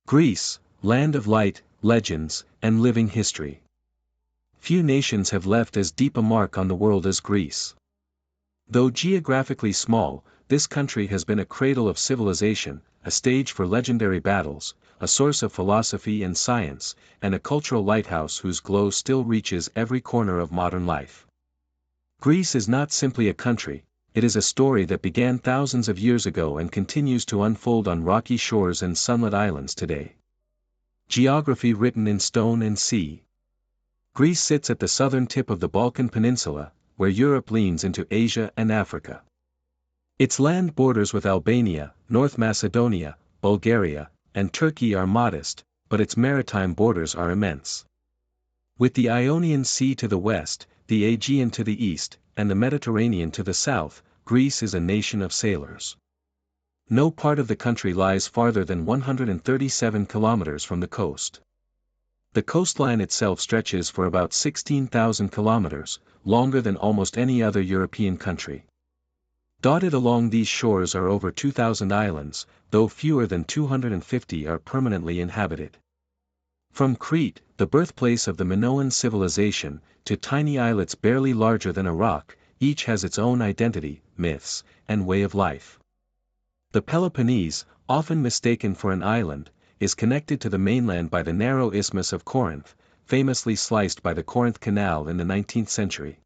Greece, land of light, legends, and living history. Few nations have left as deep a mark on the world as Greece. Though geographically small, this country has been a cradle of civilization, a stage for legendary battles, a source of philosophy and science, and a cultural lighthouse whose glow still reaches every corner of modern life. Greece is not simply a country, it is a story that began thousands of years ago and continues to unfold on rocky shores and sunlit islands today. Geography written in stone and sea. Greece sits at the southern tip of the Balkan Peninsula, where Europe leans into Asia and Africa. Its land borders with Albania, North Macedonia, Bulgaria, and Turkey are modest, but its maritime borders are immense. With the Ionian Sea to the west, the Aegean to the east, and the Mediterranean to the south, Greece is a nation of sailors. No part of the country lies farther than 137 kilometers from the coast. The coastline itself stretches for about 16,000 kilometers, longer than almost any other European country. Dotted along these shores are over 2,000 islands, though fewer than 250 are permanently inhabited. From Crete, the birthplace of the Minoan civilization, to tiny islets barely larger than a rock, each has its own identity, myths, and way of life. The Peloponnese, often mistaken for an island, is connected to the mainland by the narrow Isthmus of Corinth, famously sliced by the Corinth Canal in the 19th century.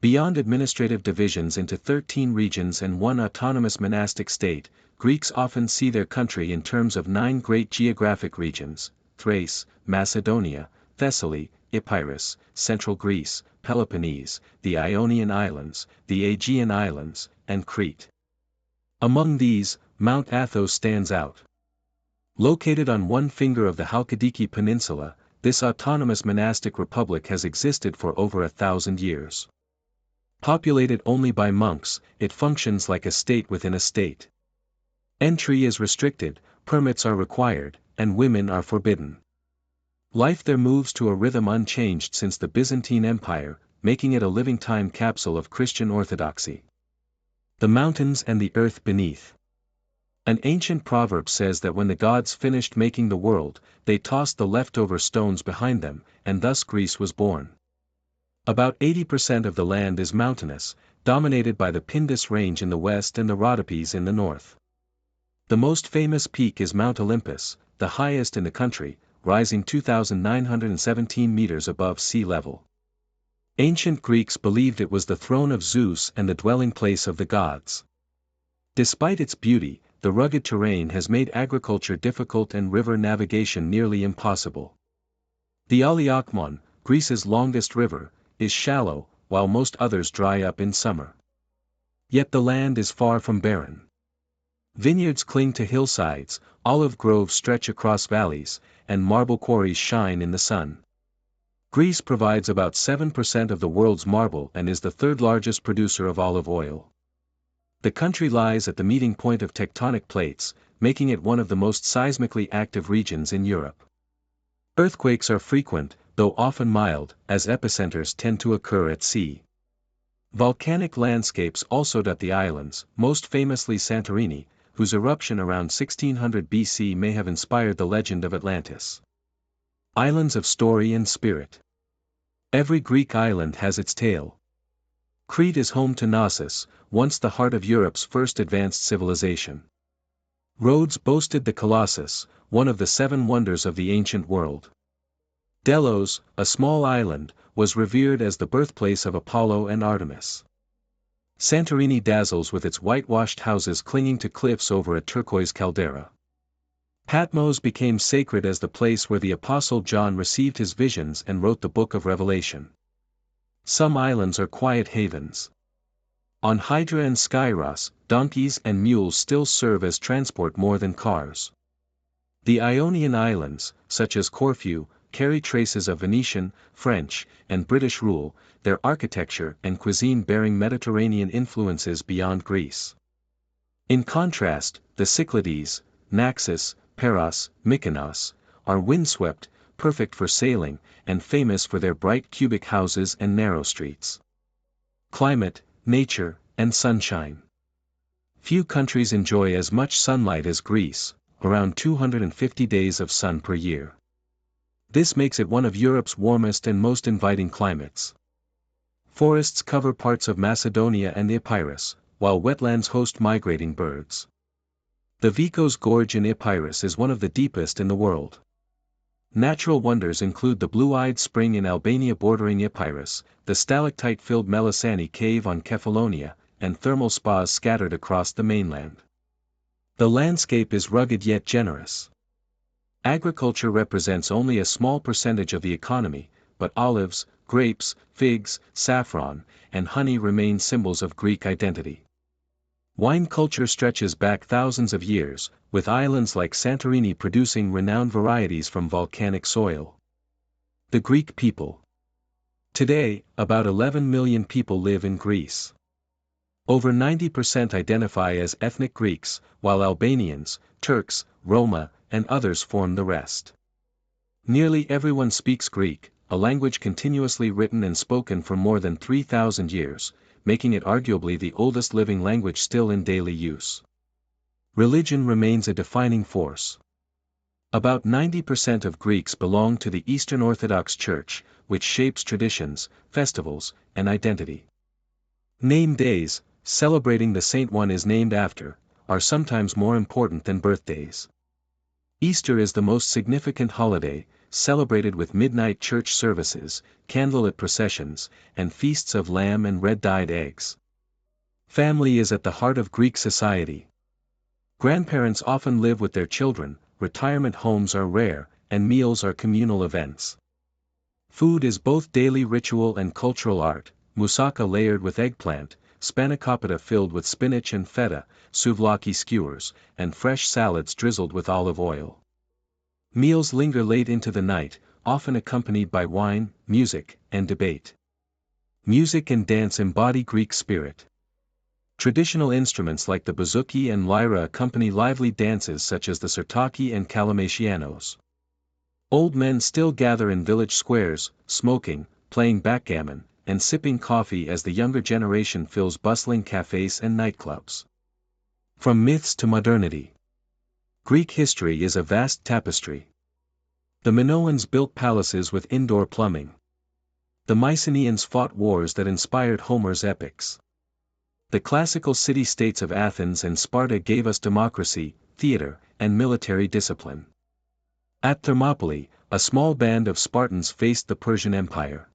Beyond administrative divisions into 13 regions and one autonomous monastic state, Greeks often see their country in terms of 9 great geographic regions: Thrace, Macedonia, Thessaly, Epirus, Central Greece, Peloponnese, the Ionian Islands, the Aegean Islands, and Crete. Among these, Mount Athos stands out. Located on one finger of the Chalkidiki Peninsula, this autonomous monastic republic has existed for over 1,000 years. Populated only by monks, it functions like a state within a state. Entry is restricted, permits are required, and women are forbidden. Life there moves to a rhythm unchanged since the Byzantine Empire, making it a living time capsule of Christian orthodoxy. The mountains and the earth beneath. An ancient proverb says that when the gods finished making the world, they tossed the leftover stones behind them, and thus Greece was born. About 80% of the land is mountainous, dominated by the Pindus Range in the west and the Rhodopes in the north. The most famous peak is Mount Olympus, the highest in the country, rising 2,917 meters above sea level. Ancient Greeks believed it was the throne of Zeus and the dwelling place of the gods. Despite its beauty, the rugged terrain has made agriculture difficult and river navigation nearly impossible. The Aliakmon, Greece's longest river, is shallow, while most others dry up in summer. Yet the land is far from barren. Vineyards cling to hillsides, olive groves stretch across valleys, and marble quarries shine in the sun. Greece provides about 7% of the world's marble and is the third largest producer of olive oil. The country lies at the meeting point of tectonic plates, making it one of the most seismically active regions in Europe. Earthquakes are frequent, though often mild, as epicenters tend to occur at sea. Volcanic landscapes also dot the islands, most famously Santorini, whose eruption around 1600 BC may have inspired the legend of Atlantis. Islands of story and spirit. Every Greek island has its tale. Crete is home to Knossos, once the heart of Europe's first advanced civilization. Rhodes boasted the Colossus, one of the 7 wonders of the ancient world. Delos, a small island, was revered as the birthplace of Apollo and Artemis. Santorini dazzles with its whitewashed houses clinging to cliffs over a turquoise caldera. Patmos became sacred as the place where the Apostle John received his visions and wrote the Book of Revelation. Some islands are quiet havens. On Hydra and Skyros, donkeys and mules still serve as transport more than cars. The Ionian Islands, such as Corfu, carry traces of Venetian, French, and British rule, their architecture and cuisine bearing Mediterranean influences beyond Greece. In contrast, the Cyclades, Naxos, Paros, Mykonos, are windswept, perfect for sailing, and famous for their bright cubic houses and narrow streets. Climate, nature, and sunshine. Few countries enjoy as much sunlight as Greece, around 250 days of sun per year. This makes it one of Europe's warmest and most inviting climates. Forests cover parts of Macedonia and the Epirus, while wetlands host migrating birds. The Vikos Gorge in Epirus is one of the deepest in the world. Natural wonders include the blue-eyed spring in Albania bordering Epirus, the stalactite-filled Melisani cave on Kefalonia, and thermal spas scattered across the mainland. The landscape is rugged yet generous. Agriculture represents only a small percentage of the economy, but olives, grapes, figs, saffron, and honey remain symbols of Greek identity. Wine culture stretches back thousands of years, with islands like Santorini producing renowned varieties from volcanic soil. The Greek people. Today, about 11 million people live in Greece. Over 90% identify as ethnic Greeks, while Albanians, Turks, Roma, and others form the rest. Nearly everyone speaks Greek, a language continuously written and spoken for more than 3,000 years, making it arguably the oldest living language still in daily use. Religion remains a defining force. About 90% of Greeks belong to the Eastern Orthodox Church, which shapes traditions, festivals, and identity. Name days, celebrating the saint one is named after, are sometimes more important than birthdays. Easter is the most significant holiday, celebrated with midnight church services, candlelit processions, and feasts of lamb and red-dyed eggs. Family is at the heart of Greek society. Grandparents often live with their children, retirement homes are rare, and meals are communal events. Food is both daily ritual and cultural art, moussaka layered with eggplant, spanakopita filled with spinach and feta, souvlaki skewers, and fresh salads drizzled with olive oil. Meals linger late into the night, often accompanied by wine, music, and debate. Music and dance embody Greek spirit. Traditional instruments like the bouzouki and lyra accompany lively dances such as the sirtaki and kalamachianos. Old men still gather in village squares, smoking, playing backgammon, and sipping coffee as the younger generation fills bustling cafes and nightclubs. From myths to modernity. Greek history is a vast tapestry. The Minoans built palaces with indoor plumbing. The Mycenaeans fought wars that inspired Homer's epics. The classical city-states of Athens and Sparta gave us democracy, theater, and military discipline. At Thermopylae, a small band of Spartans faced the Persian Empire.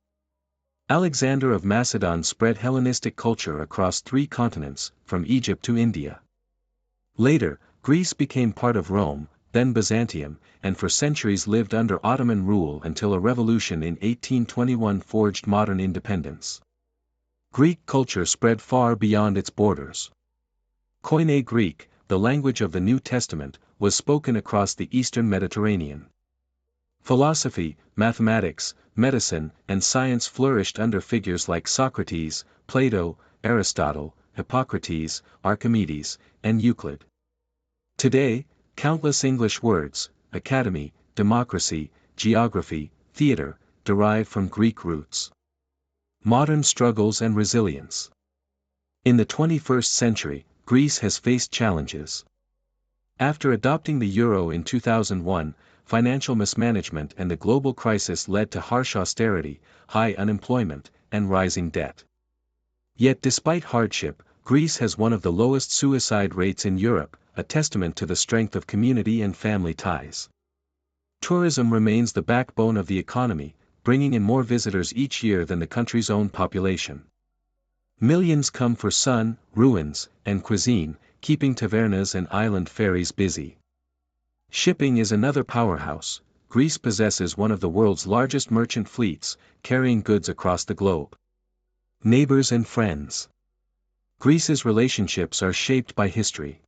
Alexander of Macedon spread Hellenistic culture across 3 continents, from Egypt to India. Later, Greece became part of Rome, then Byzantium, and for centuries lived under Ottoman rule until a revolution in 1821 forged modern independence. Greek culture spread far beyond its borders. Koine Greek, the language of the New Testament, was spoken across the eastern Mediterranean. Philosophy, mathematics, medicine, and science flourished under figures like Socrates, Plato, Aristotle, Hippocrates, Archimedes, and Euclid. Today, countless English words, academy, democracy, geography, theater, derive from Greek roots. Modern struggles and resilience. In the 21st century, Greece has faced challenges. After adopting the euro in 2001, financial mismanagement and the global crisis led to harsh austerity, high unemployment, and rising debt. Yet despite hardship, Greece has one of the lowest suicide rates in Europe, a testament to the strength of community and family ties. Tourism remains the backbone of the economy, bringing in more visitors each year than the country's own population. Millions come for sun, ruins, and cuisine, keeping tavernas and island ferries busy. Shipping is another powerhouse. Greece possesses one of the world's largest merchant fleets, carrying goods across the globe. Neighbors and friends. Greece's relationships are shaped by history.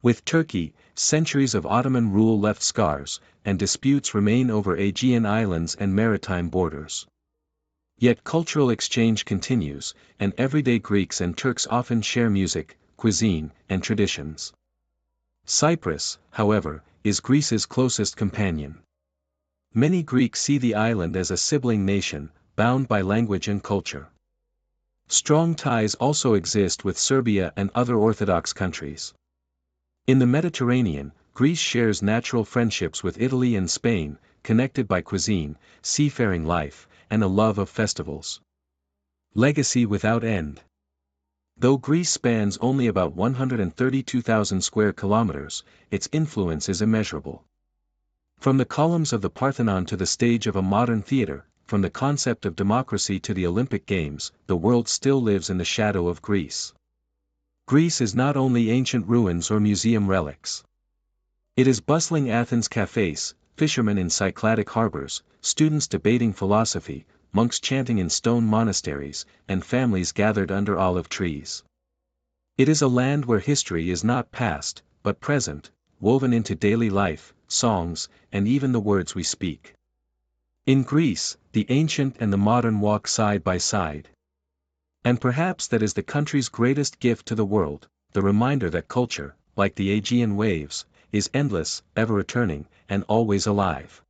With Turkey, centuries of Ottoman rule left scars, and disputes remain over Aegean islands and maritime borders. Yet cultural exchange continues, and everyday Greeks and Turks often share music, cuisine, and traditions. Cyprus, however, is Greece's closest companion. Many Greeks see the island as a sibling nation, bound by language and culture. Strong ties also exist with Serbia and other Orthodox countries. In the Mediterranean, Greece shares natural friendships with Italy and Spain, connected by cuisine, seafaring life, and a love of festivals. Legacy without end. Though Greece spans only about 132,000 square kilometers, its influence is immeasurable. From the columns of the Parthenon to the stage of a modern theater, from the concept of democracy to the Olympic Games, the world still lives in the shadow of Greece. Greece is not only ancient ruins or museum relics. It is bustling Athens cafes, fishermen in Cycladic harbors, students debating philosophy, monks chanting in stone monasteries, and families gathered under olive trees. It is a land where history is not past, but present, woven into daily life, songs, and even the words we speak. In Greece, the ancient and the modern walk side by side. And perhaps that is the country's greatest gift to the world, the reminder that culture, like the Aegean waves, is endless, ever returning, and always alive.